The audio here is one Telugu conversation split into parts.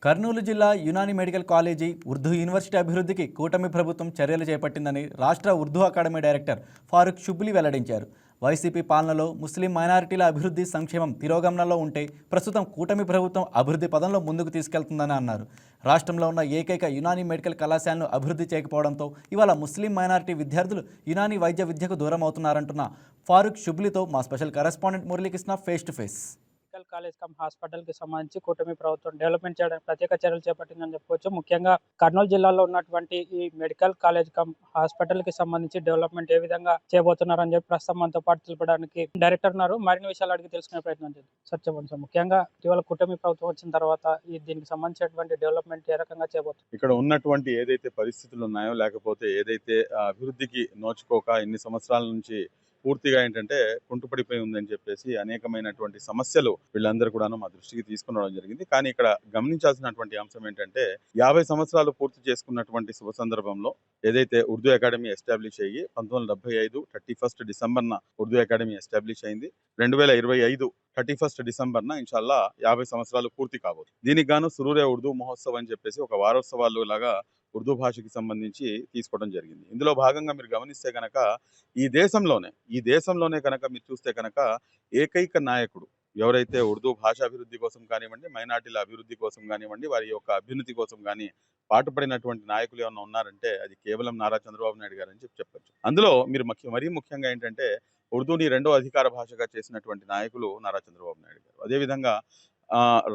కర్నూలు జిల్లా Unani medical college Urdu university అభివృద్ధికి కూటమి ప్రభుత్వం చర్యలు చేపట్టిందని రాష్ట్ర ఉర్దూ అకాడమీ డైరెక్టర్ ఫారూక్ షుబ్లీ వెల్లడించారు. వైసీపీ పాలనలో ముస్లిం మైనారిటీల అభివృద్ధి సంక్షేమం తిరోగమనంలో ఉంటే ప్రస్తుతం కూటమి ప్రభుత్వం అభివృద్ధి పదంలో ముందుకు తీసుకెళ్తుందని అన్నారు. రాష్ట్రంలో ఉన్న ఏకైక యునాని మెడికల్ కళాశాలను అభివృద్ధి చేయకపోవడంతో ఇవాళ ముస్లిం మైనారిటీ విద్యార్థులు యునాని వైద్య విద్యకు దూరం అవుతున్నారంటున్న ఫారూక్ షుబ్లీతో మా special correspondent Muralikrishna face to face. Medical college come hospital కి సంబంధించి కూటమి ప్రభుత్వం డెవలప్మెంట్ చేయడానికి ప్రత్యేక చర్యలు చేపట్టిందని చెప్పవచ్చు. ముఖ్యంగా కర్నూలు జిల్లాలో ఉన్నటువంటి ఈ మెడికల్ కాలేజ్ కమ్ హాస్పిటల్ కి సంబంధించి డెవలప్మెంట్ ఏ విధంగా చేయబోతున్నారని చెప్పి ప్రస్తుతం మనతో పాటు తెలుపడానికి డైరెక్టర్ ఉన్నారు. మరిన్ని విషయాలు అడిగి తెలుసుకునే ప్రయత్నం చేద్దాం. సార్ చెప్పండి సార్, ముఖ్యంగా ఇటీవల కూటమి ప్రభుత్వం వచ్చిన తర్వాత దీనికి సంబంధించినటువంటి డెవలప్మెంట్ ఏ రకంగా చేయబోతుంది? ఇక్కడ ఉన్నటువంటి ఏదైతే పరిస్థితులు ఉన్నాయో, లేకపోతే ఏదైతే అభివృద్ధికి నోచుకోక ఇన్ని సంవత్సరాల నుంచి పూర్తిగా ఏంటంటే కుంటుపడిపోయి ఉందని చెప్పేసి అనేకమైనటువంటి సమస్యలు వీళ్ళందరూ కూడా మా దృష్టికి తీసుకుని రావడం జరిగింది. కానీ ఇక్కడ గమనించాల్సినటువంటి అంశం ఏంటంటే 50 సంవత్సరాలు పూర్తి చేసుకున్నటువంటి శుభ సందర్భంలో ఏదైతే ఉర్దూ అకాడమీ ఎస్టాబ్లిష్ అయ్యి 1975 31 డిసెంబర్న ఉర్దూ అకాడమీ ఎస్టాబ్లిష్ అయింది. 2025 31 డిసెంబర్న ఇన్షాల్లా 50 సంవత్సరాలు పూర్తి కాబోతుంది. దీనికి గాను సురూరే ఉర్దూ మహోత్సవ్ అని చెప్పేసి ఒక వారోత్సవాలు లాగా ఉర్దూ భాషకి సంబంధించి తీసుకోవడం జరిగింది. ఇందులో భాగంగా మీరు గమనిస్తే కనుక ఈ దేశంలోనే కనుక మీరు చూస్తే కనుక ఏకైక నాయకుడు ఎవరైతే ఉర్దూ భాష అభివృద్ధి కోసం కానివ్వండి, మైనార్టీల అభివృద్ధి కోసం కానివ్వండి, వారి యొక్క అభ్యున్నతి కోసం కానీ పాటుపడినటువంటి నాయకులు ఏమైనా ఉన్నారంటే అది కేవలం నారా చంద్రబాబు నాయుడు గారు అని చెప్పొచ్చు. అందులో మీరు మరీ ముఖ్యంగా ఏంటంటే ఉర్దూని 2వ అధికార భాషగా చేసినటువంటి నాయకులు నారా చంద్రబాబు నాయుడు గారు. అదేవిధంగా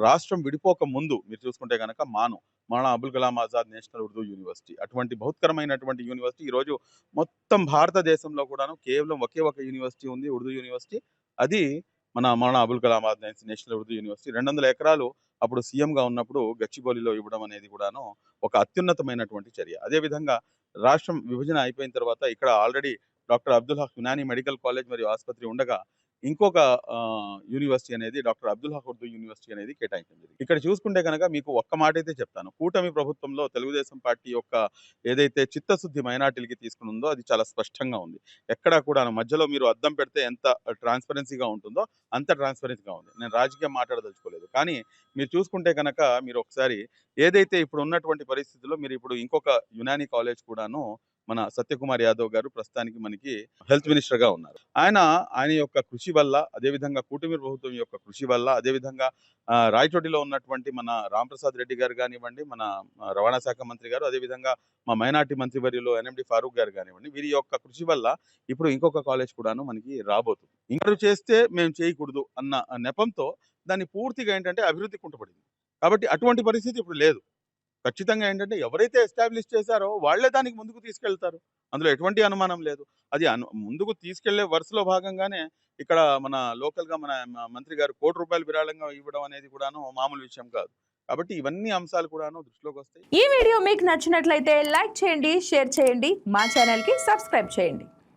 రాష్ట్రం విడిపోక ముందు మీరు చూసుకుంటే కనుక మౌలానా అబుల్ కలాం ఆజాద్ నేషనల్ ఉర్దూ యూనివర్సిటీ, అటువంటి బహుత్కరమైనటువంటి యూనివర్సిటీ ఈరోజు మొత్తం భారతదేశంలో కూడాను కేవలం ఒకే ఒక యూనివర్సిటీ ఉంది, ఉర్దూ యూనివర్సిటీ. అది మన మౌలానా అబుల్ కలాం ఆజాద్ నేషనల్ ఉర్దూ యూనివర్సిటీ. 200 ఎకరాలు అప్పుడు సీఎంగా ఉన్నప్పుడు గచ్చిబౌలిలో ఇవ్వడం అనేది కూడాను ఒక అత్యున్నతమైనటువంటి చర్య. అదేవిధంగా రాష్ట్రం విభజన అయిపోయిన తర్వాత ఇక్కడ already doctor Abdul Haq Unani medical college మరియు ఆసుపత్రి ఉండగా ఇంకొక యూనివర్సిటీ అనేది డాక్టర్ అబ్దుల్ హక్ ఉర్దూ యూనివర్సిటీ అనేది కేటాయించింది. ఇక్కడ చూసుకుంటే కనుక మీకు ఒక్క మాట అయితే చెప్తాను, కూటమి ప్రభుత్వంలో తెలుగుదేశం పార్టీ యొక్క ఏదైతే చిత్తశుద్ధి మైనార్టీలకి తీసుకుని అది చాలా స్పష్టంగా ఉంది. ఎక్కడా కూడా మధ్యలో మీరు అద్దం పెడితే ఎంత ట్రాన్స్పరెన్సీగా ఉంటుందో అంత ట్రాన్స్పరెన్సీగా ఉంది. నేను రాజకీయం మాట్లాడదలుచుకోలేదు. కానీ మీరు చూసుకుంటే కనుక మీరు ఒకసారి ఏదైతే ఇప్పుడు ఉన్నటువంటి పరిస్థితుల్లో మీరు ఇప్పుడు ఇంకొక యునాని కాలేజ్ కూడాను మన సత్యకుమార్ యాదవ్ గారు ప్రస్తుతానికి మనకి హెల్త్ మినిస్టర్ గా ఉన్నారు. ఆయన యొక్క కృషి వల్ల, అదేవిధంగా కూటమి ప్రభుత్వం యొక్క కృషి వల్ల, అదేవిధంగా రాయచోటిలో ఉన్నటువంటి మన రాంప్రసాద్ రెడ్డి గారు కానివ్వండి, మన రవాణా శాఖ మంత్రి గారు, అదేవిధంగా మా మైనార్టీ మంత్రివర్యులు ఎన్ఎండి ఫారూక్ గారు కానివ్వండి, వీరి యొక్క కృషి వల్ల ఇప్పుడు ఇంకొక కాలేజ్ కూడాను మనకి రాబోతుంది. ఇంకా చేస్తే మేము చేయకూడదు అన్న నెపంతో దాన్ని పూర్తిగా ఏంటంటే అభివృద్ధి కుంటుపడింది. కాబట్టి అటువంటి పరిస్థితి ఇప్పుడు లేదు. ఖచ్చితంగా ఏంటంటే ఎవరైతే ఎస్టాబ్లిష్ చేశారో వాళ్లే దానికి ముందుకు తీసుకెళ్తారు. అందులో ఎటువంటి అనుమానం లేదు. అది ముందుకు తీసుకెళ్లే వరుసలో భాగంగానే ఇక్కడ మన లోకల్ గా మన మంత్రి గారు ₹1 విరాళంగా ఇవ్వడం అనేది కూడాను మామూలు విషయం కాదు. కాబట్టి ఇవన్నీ అంశాలు కూడాను దృష్టిలోకి వస్తాయి. ఈ వీడియో మీకు నచ్చినట్లయితే లైక్ చేయండి, షేర్ చేయండి, మా ఛానల్ కి సబ్స్క్రైబ్ చేయండి.